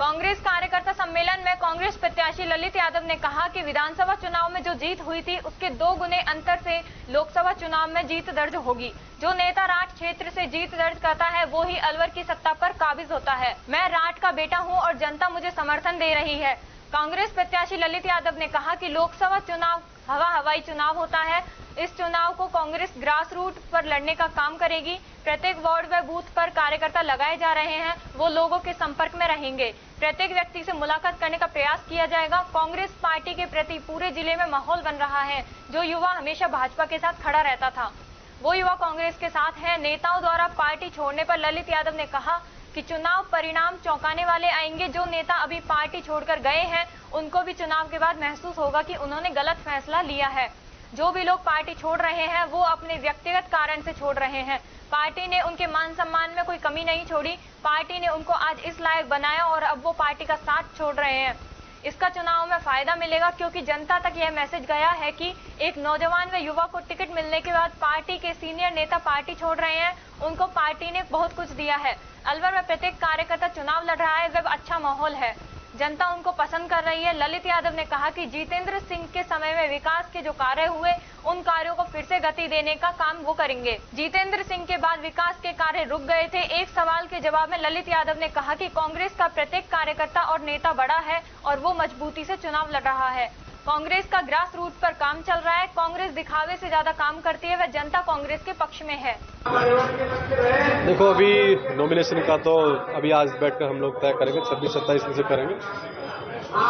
कांग्रेस कार्यकर्ता सम्मेलन में कांग्रेस प्रत्याशी ललित यादव ने कहा कि विधानसभा चुनाव में जो जीत हुई थी उसके 2 गुने अंतर से लोकसभा चुनाव में जीत दर्ज होगी। जो नेता राठ क्षेत्र से जीत दर्ज करता है वो ही अलवर की सत्ता पर काबिज होता है। मैं राठ का बेटा हूं और जनता मुझे समर्थन दे रही है। कांग्रेस प्रत्याशी ललित यादव ने कहा कि लोकसभा चुनाव हवाई चुनाव होता है। इस चुनाव को कांग्रेस ग्रास रूट पर लड़ने का काम करेगी। प्रत्येक वार्ड व बूथ पर कार्यकर्ता लगाए जा रहे हैं, वो लोगों के संपर्क में रहेंगे। प्रत्येक व्यक्ति से मुलाकात करने का प्रयास किया जाएगा। कांग्रेस पार्टी के प्रति पूरे जिले में माहौल बन रहा है। जो युवा हमेशा भाजपा के साथ खड़ा रहता था वो युवा कांग्रेस के साथ है। नेताओं द्वारा पार्टी छोड़ने पर ललित यादव ने कहा कि चुनाव परिणाम चौंकाने वाले आएंगे। जो नेता अभी पार्टी छोड़कर गए हैं उनको भी चुनाव के बाद महसूस होगा कि उन्होंने गलत फैसला लिया है। जो भी लोग पार्टी छोड़ रहे हैं वो अपने व्यक्तिगत कारण से छोड़ रहे हैं। पार्टी ने उनके मान सम्मान में कोई कमी नहीं छोड़ी। पार्टी ने उनको आज इस लायक बनाया और अब वो पार्टी का साथ छोड़ रहे हैं। इसका चुनाव में फायदा मिलेगा क्योंकि जनता तक यह मैसेज गया है कि एक नौजवान व युवा को टिकट मिलने के बाद पार्टी के सीनियर नेता पार्टी छोड़ रहे हैं। उनको पार्टी ने बहुत कुछ दिया है। अलवर में प्रत्येक कार्यकर्ता चुनाव लड़ रहा है, वह अच्छा माहौल है, जनता उनको पसंद कर रही है। ललित यादव ने कहा कि जितेंद्र सिंह के समय में विकास के जो कार्य हुए उन कार्यों को फिर से गति देने का काम वो करेंगे। जितेंद्र सिंह के बाद विकास के कार्य रुक गए थे। एक सवाल के जवाब में ललित यादव ने कहा कि कांग्रेस का प्रत्येक कार्यकर्ता और नेता बड़ा है और वो मजबूती से चुनाव लड़ रहा है। कांग्रेस का ग्रास रूट पर काम चल रहा है। कांग्रेस दिखावे से ज्यादा काम करती है, वह जनता कांग्रेस के पक्ष में है। देखो, अभी नॉमिनेशन का तो अभी आज बैठकर हम लोग तय करेंगे, 26-27 में से करेंगे।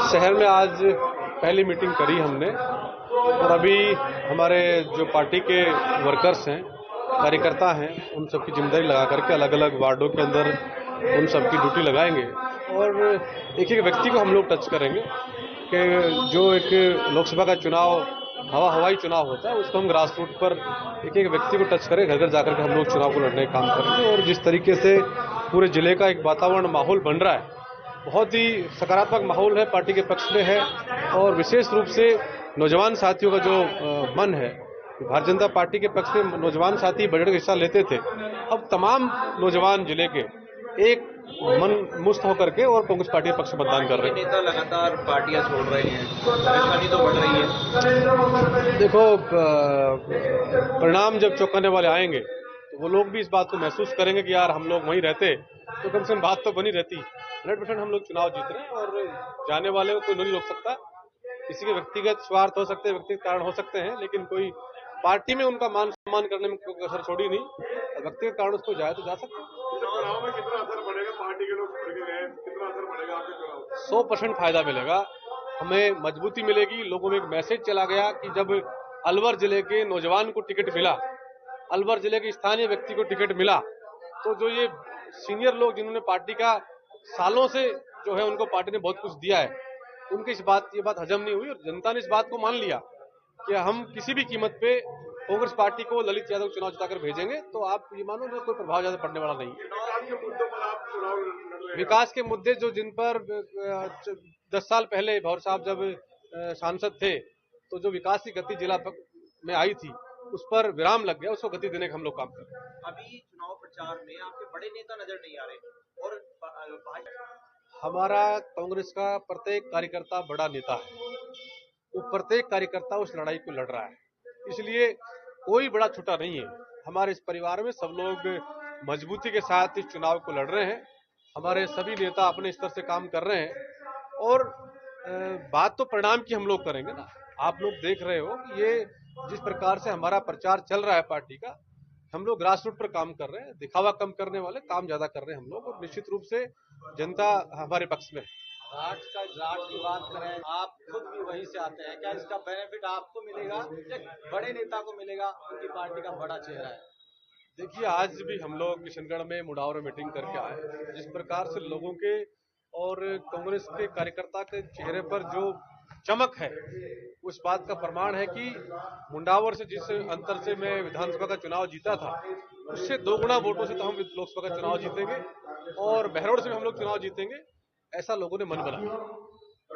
शहर में आज पहली मीटिंग करी हमने और अभी हमारे जो पार्टी के वर्कर्स हैं, कार्यकर्ता हैं, उन सबकी जिम्मेदारी लगा करके अलग अलग वार्डों के अंदर उन सबकी ड्यूटी लगाएंगे और एक एक व्यक्ति को हम लोग टच करेंगे कि जो एक लोकसभा का चुनाव हवाई चुनाव होता है उसको हम ग्रास रूट पर एक एक व्यक्ति को टच करें, घर घर जाकर के हम लोग चुनाव को लड़ने का काम करेंगे। और जिस तरीके से पूरे जिले का एक वातावरण माहौल बन रहा है, बहुत ही सकारात्मक माहौल है, पार्टी के पक्ष में है और विशेष रूप से नौजवान साथियों का जो मन है, भारतीय जनता पार्टी के पक्ष में नौजवान साथी बजट का हिस्सा लेते थे, अब तमाम नौजवान जिले के एक मन मुस्त होकर के और कांग्रेस पार्टी के पक्ष में मतदान कर रहे हैं। नेता लगातार पार्टियां छोड़ रहे हैं, परेशानी तो बढ़ रही है। देखो, परिणाम जब चौंकाने वाले आएंगे तो वो लोग भी इस बात को महसूस करेंगे कि यार हम लोग वहीं रहते तो कम से कम बात तो बनी रहती। 100% हम लोग चुनाव जीत रहे हैं और जाने वाले को कोई नहीं रोक सकता। किसी के व्यक्तिगत स्वार्थ हो सकते हैं, व्यक्तिगत कारण हो सकते हैं, लेकिन कोई पार्टी में उनका मान सम्मान करने में कोई कसर छोड़ी नहीं। व्यक्तिगत कारण उसको जाए तो जा सकते हैं। चुनाव में कितना असर पड़ेगा? पार्टी के लोग छोड़ के गए, कितना असर पड़ेगा आपके चुनाव? 100% फायदा मिलेगा, हमें मजबूती मिलेगी। लोगों में एक मैसेज चला गया कि जब अलवर जिले के नौजवान को टिकट मिला, अलवर जिले के स्थानीय व्यक्ति को टिकट मिला, तो जो ये सीनियर लोग जिन्होंने पार्टी का सालों से जो है उनको पार्टी ने बहुत कुछ दिया है, उनकी ये बात हजम नहीं हुई और जनता ने इस बात को मान लिया कि हम किसी भी कीमत पे कांग्रेस पार्टी को ललित यादव चुनाव जिताकर भेजेंगे। तो आप ये मानो कि कोई प्रभाव ज्यादा पड़ने वाला नहीं है। विकास के मुद्दे जो जिन पर 10 साल पहले भौर साहब जब सांसद थे तो जो विकास की गति जिला में आई थी उस पर विराम लग गया, उसको गति देने का हम लोग काम कर रहे हैं। अभी चुनाव प्रचार में आपके बड़े नेता नजर नहीं आ रहे और हमारा कांग्रेस का प्रत्येक कार्यकर्ता बड़ा नेता है, वो प्रत्येक कार्यकर्ता उस लड़ाई को लड़ रहा है, इसलिए कोई बड़ा छोटा नहीं है। हमारे इस परिवार में सब लोग मजबूती के साथ इस चुनाव को लड़ रहे हैं। हमारे सभी नेता अपने स्तर से काम कर रहे हैं और बात तो परिणाम की हम लोग करेंगे ना। आप लोग देख रहे हो कि ये जिस प्रकार से हमारा प्रचार चल रहा है पार्टी का, हम लोग ग्रास रूट पर काम कर रहे हैं, दिखावा कम करने वाले काम ज्यादा कर रहे हैं हम लोग और निश्चित रूप से जनता हमारे पक्ष में है। राठ की बात करें, आप खुद भी वहीं से आते हैं, क्या इसका बेनिफिट आपको मिलेगा या बड़े नेता को मिलेगा? उनकी पार्टी का बड़ा चेहरा है। देखिए, आज भी हम लोग किशनगढ़ में मुडावर मीटिंग करके आए, जिस प्रकार से लोगों के और कांग्रेस के कार्यकर्ता के चेहरे पर जो चमक है उस बात का प्रमाण है कि मुंडावर से जिस अंतर से मैं विधानसभा का चुनाव जीता था उससे 2 गुना वोटों से तो हम लोकसभा का चुनाव जीतेंगे और बहरौड़ से भी हम लोग चुनाव जीतेंगे, ऐसा लोगों ने मन बना।